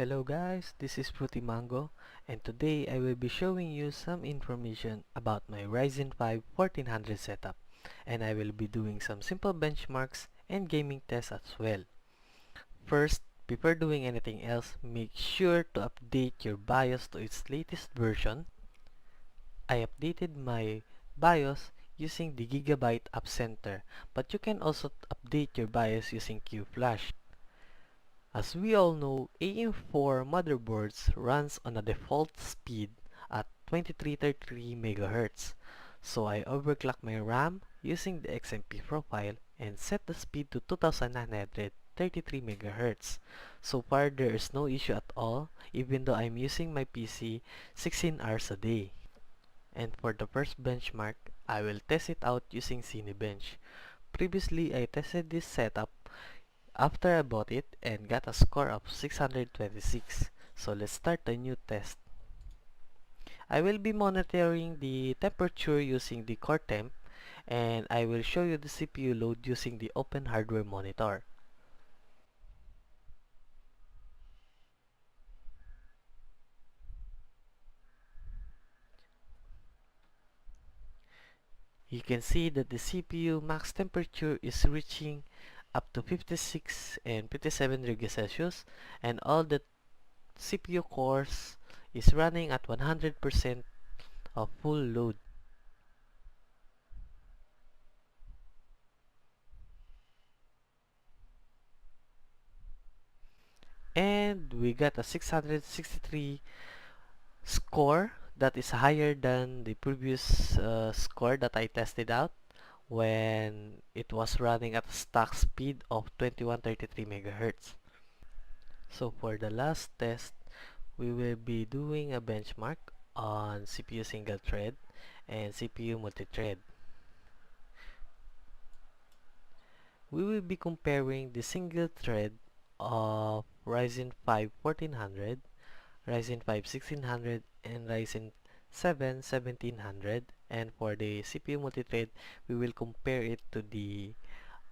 Hello guys, this is Fruity Mango, and today I will be showing you some information about my Ryzen 5 1400 setup, and I will be doing some simple benchmarks and gaming tests as well. First, before doing anything else, make sure to update your BIOS to its latest version. I updated my BIOS using the Gigabyte App Center, but you can also update your BIOS using QFlash. As we all know, AM4 motherboards runs on a default speed at 2333 MHz. So I overclock my RAM using the XMP profile and set the speed to 2933 MHz. So far there is no issue at all, even though I'm using my PC 16 hours a day. And for the first benchmark, I will test it out using Cinebench. Previously, I tested this setup after I bought it and got a score of 626. So let's start a new test. I will be monitoring the temperature using the core temp, and I will show you the CPU load using the open hardware monitor. You can see that the CPU max temperature is reaching up to 56 and 57 degrees Celsius, and all the CPU cores is running at 100% of full load. And we got a 663 score that is higher than the previous score that I tested out when it was running at a stock speed of 2133 MHz. So for the last test, we will be doing a benchmark on CPU single thread and CPU multi-thread. We will be comparing the single thread of Ryzen 5 1400, Ryzen 5 1600, and Ryzen 7 1700. And for the CPU multi-thread, we will compare it to the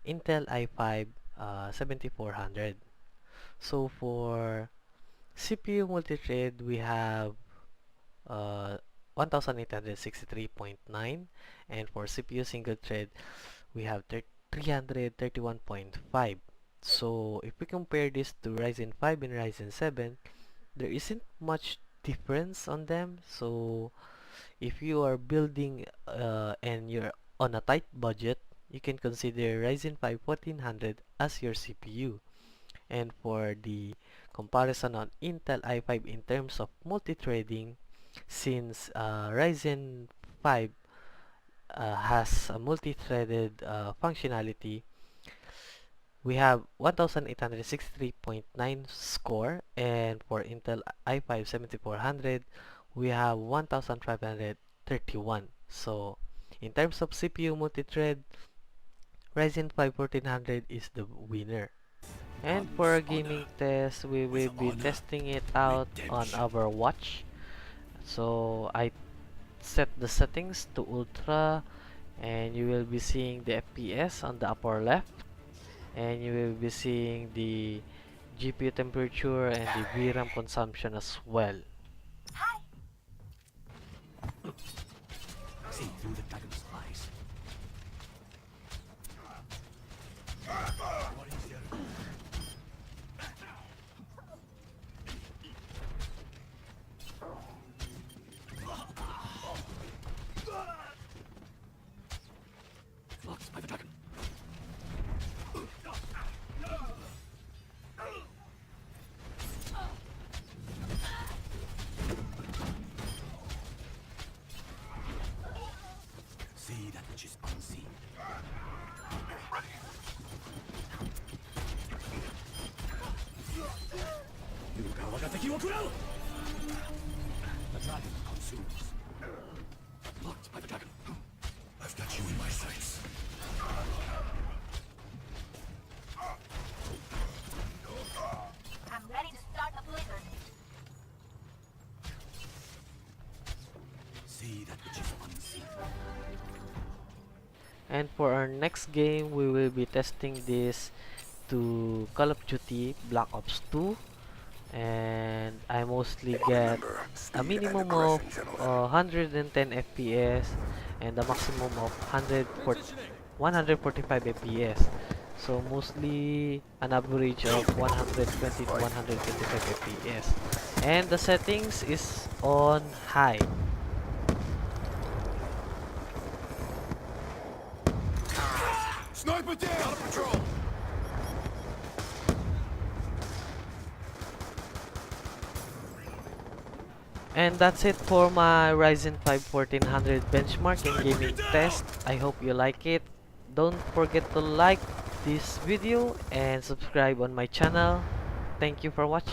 Intel i5 7400. So for CPU multi-thread, we have 1863.9, and for CPU single thread, we have 331.5. So if we compare this to Ryzen 5 and Ryzen 7, there isn't much difference on them. So if you are building and you're on a tight budget, you can consider Ryzen 5 1400 as your CPU. And for the comparison on Intel i5 in terms of multi-threading, since Ryzen 5 has a multi-threaded functionality, we have 1863.9 score, and for Intel i5 7400, we have 1531. So in terms of CPU multi-thread, Ryzen 5 1400 is the winner. And for a gaming test, we will be testing it out on our watch. So I set the settings to ultra, and you will be seeing the FPS on the upper left, and you will be seeing the GPU temperature and the VRAM consumption as well. See through the dragon's eyes. Blocked by the dragon. See that which is unseen. Ready. The dragon consumes. Blocked by the dragon. I've got you in my sights. I'm ready to start the blizzard. See that which is unseen. And for our next game, we will be testing this to Call of Duty Black Ops 2 and I mostly get Remember, a speed and minimum of aggression, gentlemen. 110 FPS and a maximum of 145 FPS. So mostly an average of 120 to Fight. 125 FPS. And the settings is on high. Sniper down! Out of patrol! And that's it for my Ryzen 5 1400 benchmark and gaming test. I hope you like it. Don't forget to like this video and subscribe on my channel. Thank you for watching.